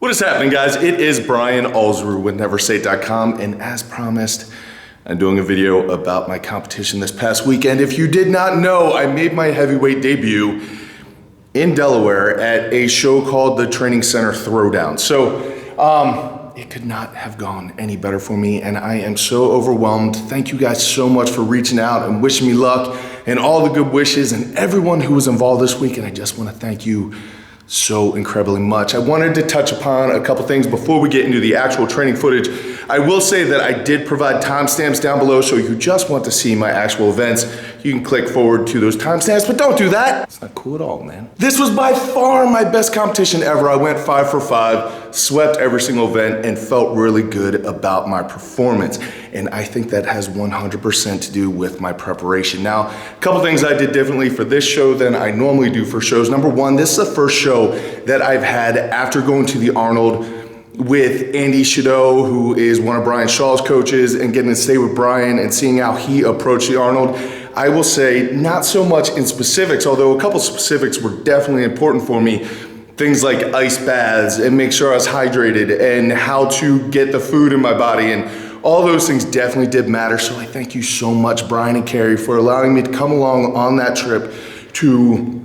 What is happening, guys? It is Brian Alsruhe with neversate.com, and as promised, I'm doing a video about my competition this past weekend. If you did not know, I made my heavyweight debut in Delaware at a show called the Training Center Throwdown. So it could not have gone any better for me, and I am so overwhelmed. Thank you guys so much for reaching out and wishing me luck and all the good wishes and everyone who was involved this week, and I just want to thank you so incredibly much. I wanted to touch upon a couple things before we get into the actual training footage. I will say that I did provide timestamps down below, so if you just want to see my actual events, you can click forward to those timestamps, but don't do that. It's not cool at all, man. This was by far my best competition ever. I went 5 for 5, swept every single event, and felt really good about my performance. And I think that has 100% to do with my preparation. Now, a couple things I did differently for this show than I normally do for shows. Number one, this is the first show that I've had after going to the Arnold with Andy Shadow, who is one of Brian Shaw's coaches, and getting to stay with Brian and seeing how he approached the Arnold. I will say not so much in specifics, although a couple specifics were definitely important for me. Things like ice baths and make sure I was hydrated and how to get the food in my body, and all those things definitely did matter. So I thank you so much, Brian and Carrie, for allowing me to come along on that trip to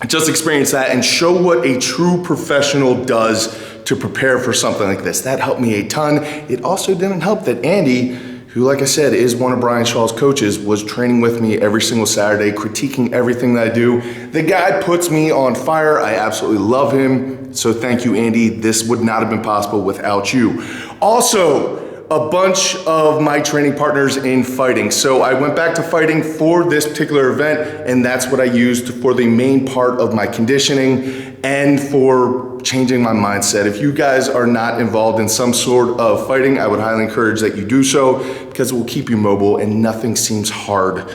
just experience that and show what a true professional does to prepare for something like this. That helped me a ton. It also didn't help that Andy, who, like I said, is one of Brian Shaw's coaches, was training with me every single Saturday, critiquing everything that I do. The guy puts me on fire. I absolutely love him. So thank you, Andy. This would not have been possible without you. Also, a bunch of my training partners in fighting. So I went back to fighting for this particular event, and that's what I used for the main part of my conditioning and for changing my mindset. If you guys are not involved in some sort of fighting, I would highly encourage that you do so, because it will keep you mobile, and nothing seems hard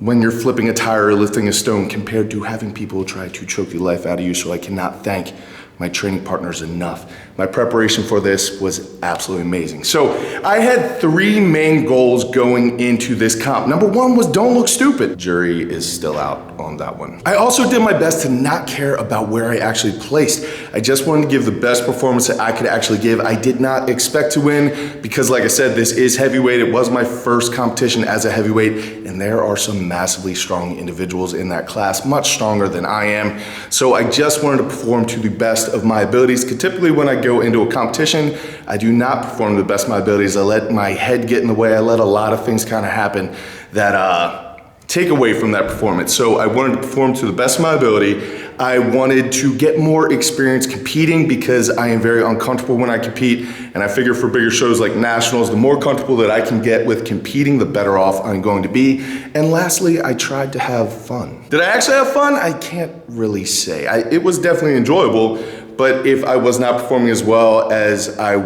when you're flipping a tire or lifting a stone compared to having people try to choke the life out of you. So I cannot thank my training partners enough. My preparation for this was absolutely amazing. So I had 3 main goals going into this comp. Number 1 was don't look stupid. Jury is still out on that one. I also did my best to not care about where I actually placed. I just wanted to give the best performance that I could actually give. I did not expect to win because, like I said, this is heavyweight. It was my first competition as a heavyweight, and there are some massively strong individuals in that class, much stronger than I am. So I just wanted to perform to the best of my abilities. Because typically when I go into a competition, I do not perform to the best of my abilities. I let my head get in the way. I let a lot of things kind of happen that take away from that performance. So I wanted to perform to the best of my ability. I wanted to get more experience competing because I am very uncomfortable when I compete, and I figure for bigger shows like nationals, the more comfortable that I can get with competing, the better off I'm going to be. And lastly, I tried to have fun. Did I actually have fun? I can't really say. It was definitely enjoyable, but if I was not performing as well as I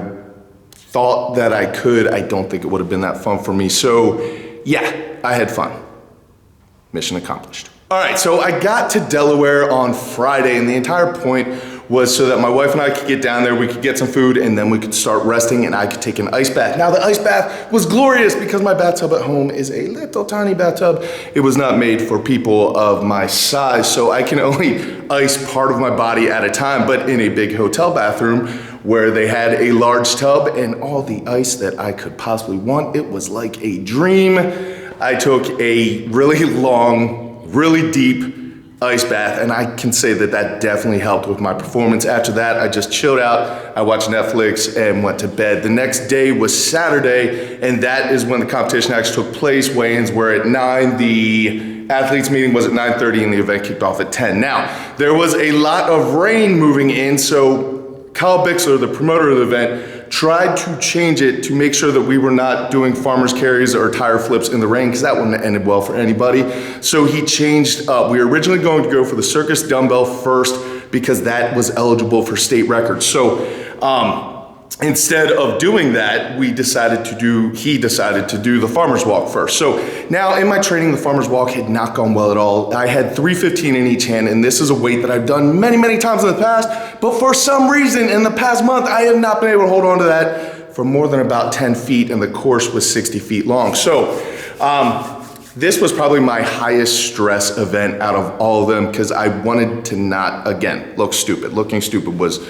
thought that I could, I don't think it would have been that fun for me. So yeah, I had fun. Mission accomplished. All right, so I got to Delaware on Friday, and the entire point was so that my wife and I could get down there, we could get some food, and then we could start resting, and I could take an ice bath. Now, the ice bath was glorious because my bathtub at home is a little tiny bathtub. It was not made for people of my size, so I can only ice part of my body at a time, but in a big hotel bathroom where they had a large tub and all the ice that I could possibly want, it was like a dream. I took a really long, really deep ice bath, and I can say that that definitely helped with my performance. After that, I just chilled out, I watched Netflix, and went to bed. The next day was Saturday, and that is when the competition actually took place. Weigh-ins were at 9, the athletes meeting was at 9:30, and the event kicked off at 10. Now, there was a lot of rain moving in, so Kyle Bixler, the promoter of the event, tried to change it to make sure that we were not doing farmer's carries or tire flips in the rain, because that wouldn't have ended well for anybody. So he changed up. We were originally going to go for the Circus Dumbbell first because that was eligible for state records. So instead of doing that, he decided to do the farmer's walk first. So now in my training, the farmer's walk had not gone well at all. I had 315 in each hand, and this is a weight that I've done many, many times in the past, but for some reason in the past month, I have not been able to hold on to that for more than about 10 feet, and the course was 60 feet long. So this was probably my highest stress event out of all of them because I wanted to not, again, look stupid. Looking stupid was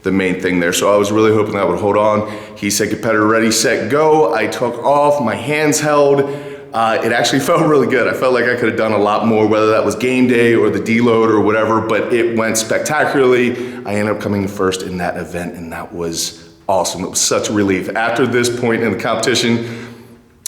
the main thing there. So I was really hoping that would hold on. He said competitor ready, set, go. I took off, my hands held. It actually felt really good. I felt like I could have done a lot more, whether that was game day or the deload or whatever, but it went spectacularly. I ended up coming in first in that event, and that was awesome. It was such a relief. After this point in the competition,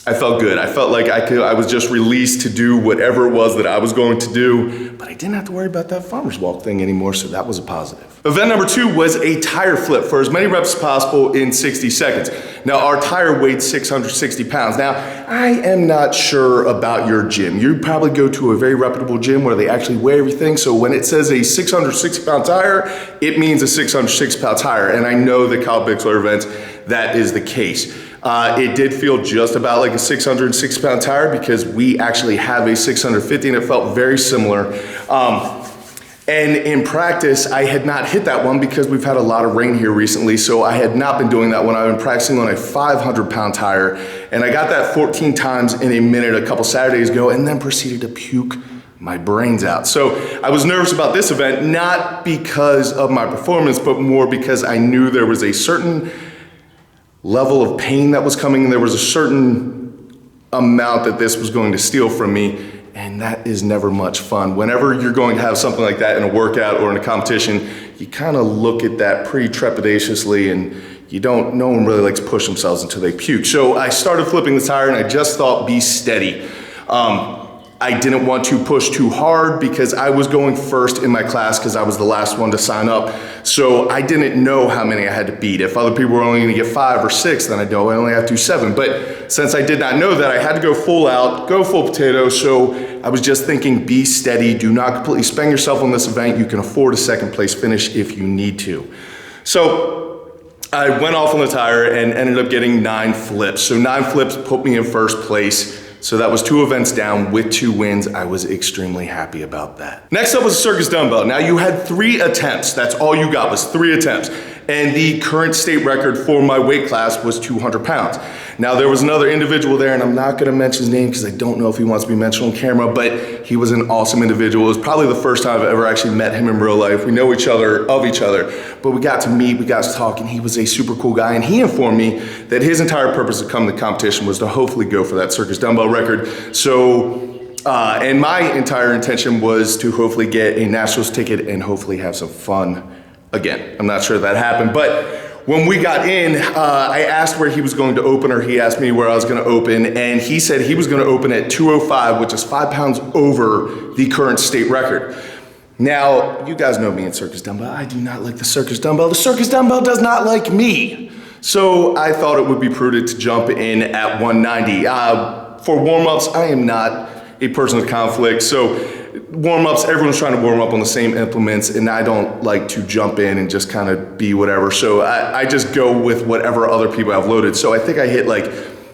I felt good. I felt like I was just released to do whatever it was that I was going to do, but I didn't have to worry about that farmer's walk thing anymore, so that was a positive. Event number 2 was a tire flip for as many reps as possible in 60 seconds. Now, our tire weighed 660 pounds. Now, I am not sure about your gym. You probably go to a very reputable gym where they actually weigh everything, so when it says a 660-pound tire, it means a 660-pound tire, and I know that Kyle Bixler events, that is the case. It did feel just about like a 660-pound tire because we actually have a 650 and it felt very similar. And in practice, I had not hit that one because we've had a lot of rain here recently, so I had not been doing that one. I've been practicing on a 500-pound tire, and I got that 14 times in a minute a couple Saturdays ago and then proceeded to puke my brains out. So I was nervous about this event, not because of my performance, but more because I knew there was a certain level of pain that was coming, and there was a certain amount that this was going to steal from me, and that is never much fun. Whenever you're going to have something like that in a workout or in a competition, you kind of look at that pretty trepidatiously, and no one really likes to push themselves until they puke. So I started flipping the tire, and I just thought, be steady. I didn't want to push too hard because I was going first in my class because I was the last one to sign up. So I didn't know how many I had to beat. If other people were only gonna get 5 or 6, then I know I only have to do 7. But since I did not know that, I had to go full out, go full potato. So I was just thinking, be steady. Do not completely spend yourself on this event. You can afford a second place finish if you need to. So I went off on the tire and ended up getting 9 flips. So 9 flips put me in first place. So that was 2 events down with 2 wins. I was extremely happy about that. Next up was Circus Dumbbell. Now you had 3 attempts. That's all you got was 3 attempts. And the current state record for my weight class was 200 pounds. Now there was another individual there, and I'm not gonna mention his name because I don't know if he wants to be mentioned on camera, but he was an awesome individual. It was probably the first time I've ever actually met him in real life. We know each other, but we got to meet, we got to talk, and he was a super cool guy, and he informed me that his entire purpose of coming to the competition was to hopefully go for that Circus Dumbbell record. So, and my entire intention was to hopefully get a nationals ticket and hopefully have some fun again. I'm not sure if that happened, but when we got in, I asked where he was going to open, or he asked me where I was gonna open, and he said he was gonna open at 205, which is 5 pounds over the current state record. Now, you guys know me in Circus Dumbbell. I do not like the Circus Dumbbell. The Circus Dumbbell does not like me. So I thought it would be prudent to jump in at 190. For warm-ups, I am not a person of conflict, so warm-ups, everyone's trying to warm up on the same implements, and I don't like to jump in and just kind of be whatever. So I just go with whatever other people have loaded. So I think I hit like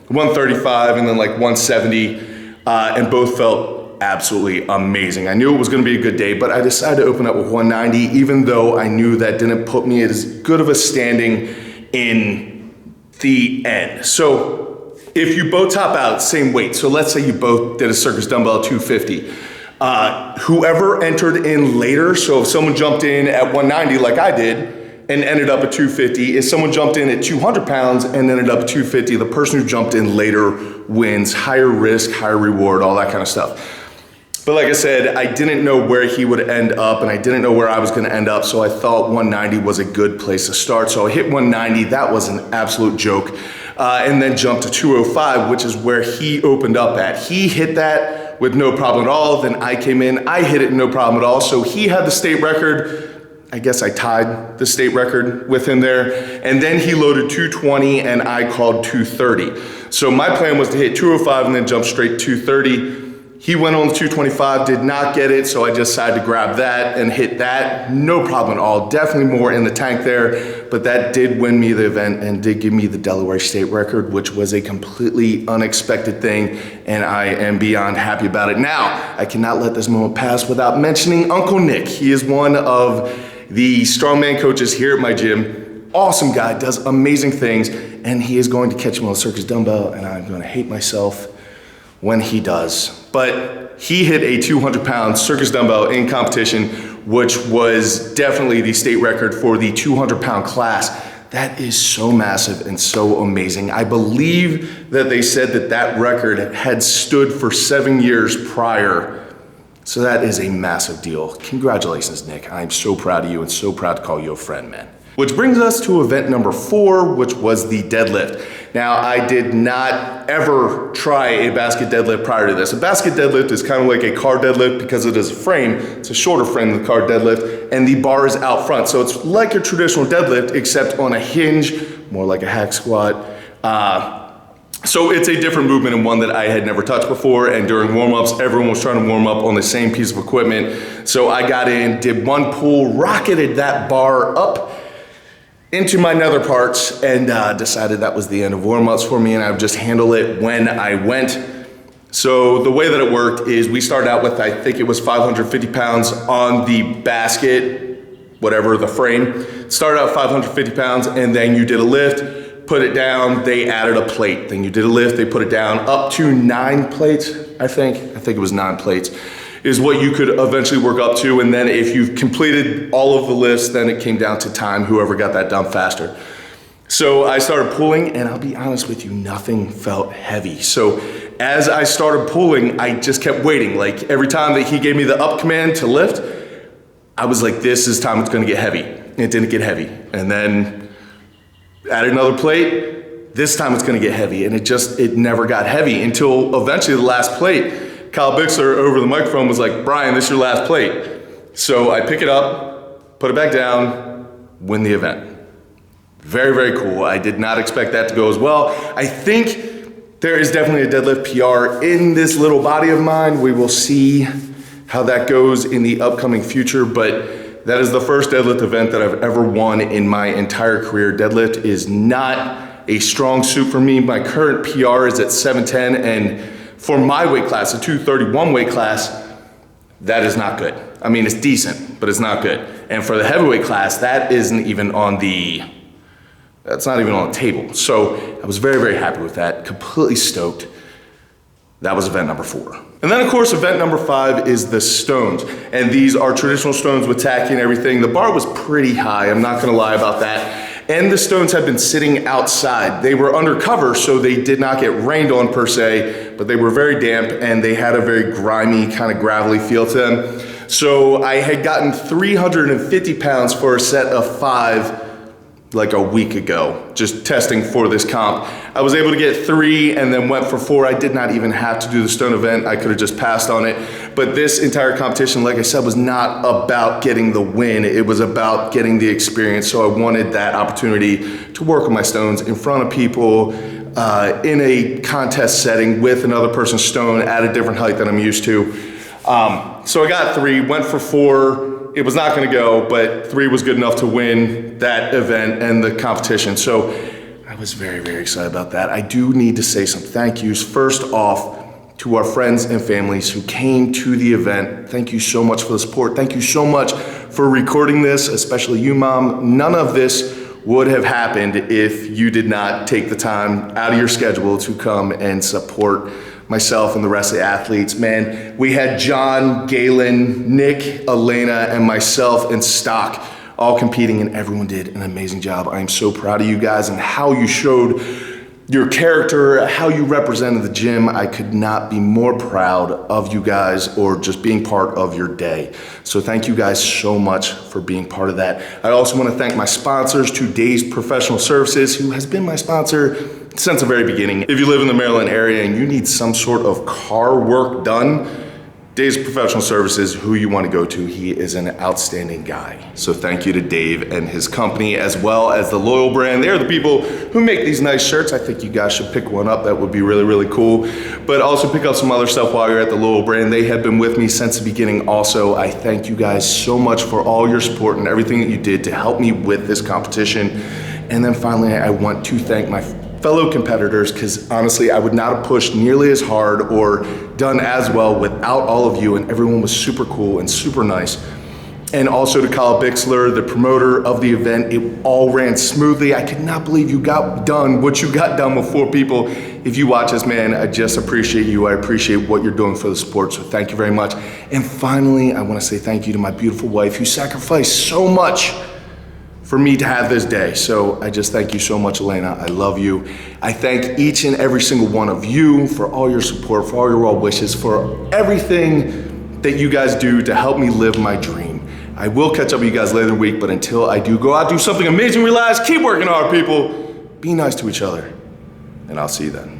135 and then like 170, and both felt absolutely amazing. I knew it was gonna be a good day, but I decided to open up with 190, even though I knew that didn't put me at as good of a standing in the end. So if you both top out same weight, so let's say you both did a Circus Dumbbell 250, whoever entered in later, so if someone jumped in at 190 like I did and ended up at 250, if someone jumped in at 200 pounds and ended up at 250, the person who jumped in later wins. Higher risk, higher reward, all that kind of stuff. But like I said, I didn't know where he would end up, and I didn't know where I was gonna end up, so I thought 190 was a good place to start. So I hit 190, that was an absolute joke. And then jumped to 205, which is where he opened up at. He hit that with no problem at all. Then I came in, I hit it no problem at all. So he had the state record. I guess I tied the state record with him there. And then he loaded 220 and I called 230. So my plan was to hit 205 and then jump straight to 230. He went on the 225, did not get it, so I just decided to grab that and hit that. No problem at all, definitely more in the tank there, but that did win me the event and did give me the Delaware state record, which was a completely unexpected thing, and I am beyond happy about it. Now, I cannot let this moment pass without mentioning Uncle Nick. He is one of the strongman coaches here at my gym. Awesome guy, does amazing things, and he is going to catch me on Circus Dumbbell, and I'm gonna hate myself when he does. But he hit a 200-pound Circus Dumbbell in competition which was definitely the state record for the 200-pound class. That is so massive and so amazing. I believe that they said that that record had stood for 7 years prior. So that is a massive deal. Congratulations, Nick. I'm so proud of you and so proud to call you a friend, man. Which brings us to event number 4, which was the deadlift. Now, I did not ever try a basket deadlift prior to this. A basket deadlift is kind of like a car deadlift because it is a frame. It's a shorter frame than the car deadlift, and the bar is out front. So it's like a traditional deadlift, except on a hinge, more like a hack squat. So it's a different movement and one that I had never touched before, and during warm-ups, everyone was trying to warm up on the same piece of equipment. So I got in, did one pull, rocketed that bar up into my nether parts, and decided that was the end of warm-ups for me, and I would just handle it when I went. So the way that it worked is we started out with, I think it was 550 pounds on the basket, whatever, the frame. Started out 550 pounds, and then you did a lift, put it down, they added a plate. Then you did a lift, they put it down up to 9 plates, I think it was 9 plates, is what you could eventually work up to. And then if you've completed all of the lifts, then it came down to time, whoever got that done faster. So I started pulling, and I'll be honest with you, nothing felt heavy. So as I started pulling, I just kept waiting. Like every time that he gave me the up command to lift, I was like, this is time it's gonna get heavy. And it didn't get heavy. And then added another plate, this time it's gonna get heavy. And it never got heavy until eventually the last plate, Kyle Bixler over the microphone was like, Brian, this is your last plate. So I pick it up, put it back down, win the event. Very, very cool. I did not expect that to go as well. I think there is definitely a deadlift PR in this little body of mine. We will see how that goes in the upcoming future, but that is the first deadlift event that I've ever won in my entire career. Deadlift is not a strong suit for me. My current PR is at 710, and for my weight class, a 231 weight class, that is not good. I mean, it's decent, but it's not good. And for the heavyweight class, that's not even on the table. So I was very, very happy with that, completely stoked. That was event number 4. And then of course, event number 5 is the stones. And these are traditional stones with tacky and everything. The bar was pretty high, I'm not gonna lie about that. And the stones had been sitting outside. They were undercover, so they did not get rained on per se, but they were very damp and they had a very grimy, kind of gravelly feel to them. So I had gotten 350 pounds for a set of 5 like a week ago, just testing for this comp. I was able to get 3 and then went for 4. I did not even have to do the stone event. I could have just passed on it. But this entire competition, like I said, was not about getting the win. It was about getting the experience. So I wanted that opportunity to work with my stones in front of people in a contest setting with another person's stone at a different height than I'm used to. So I got 3, went for 4. It was not gonna go, but 3 was good enough to win that event and the competition. So I was very, very excited about that. I do need to say some thank yous. First off, to our friends and families who came to the event. Thank you so much for the support. Thank you so much for recording this, especially you, Mom. None of this would have happened if you did not take the time out of your schedule to come and support myself and the rest of the athletes. Man, we had John, Galen, Nick, Elena, and myself in stock all competing, and everyone did an amazing job. I am so proud of you guys and how you showed your character, how you represented the gym. I could not be more proud of you guys or just being part of your day. So thank you guys so much for being part of that. I also want to thank my sponsors, Today's Professional Services, who has been my sponsor since the very beginning. If you live in the Maryland area and you need some sort of car work done, Dave's Professional Services, who you want to go to. He is an outstanding guy. So thank you to Dave and his company, as well as the Loyal brand. They're the people who make these nice shirts. I think you guys should pick one up. That would be really, really cool. But also pick up some other stuff while you're at the Loyal brand. They have been with me since the beginning also. I thank you guys so much for all your support and everything that you did to help me with this competition. And then finally, I want to thank my fellow competitors, because honestly, I would not have pushed nearly as hard or done as well without all of you, and everyone was super cool and super nice. And also to Kyle Bixler, the promoter of the event. It all ran smoothly. I could not believe you got done what you got done with 4 people. If you watch this, man, I just appreciate you. I appreciate what you're doing for the sport, so thank you very much. And finally, I want to say thank you to my beautiful wife who sacrificed so much for me to have this day. So I just thank you so much, Elena. I love you. I thank each and every single one of you for all your support, for all your well wishes, for everything that you guys do to help me live my dream. I will catch up with you guys later in the week, but until I do, go out, do something amazing, realize, keep working hard, people. Be nice to each other, and I'll see you then.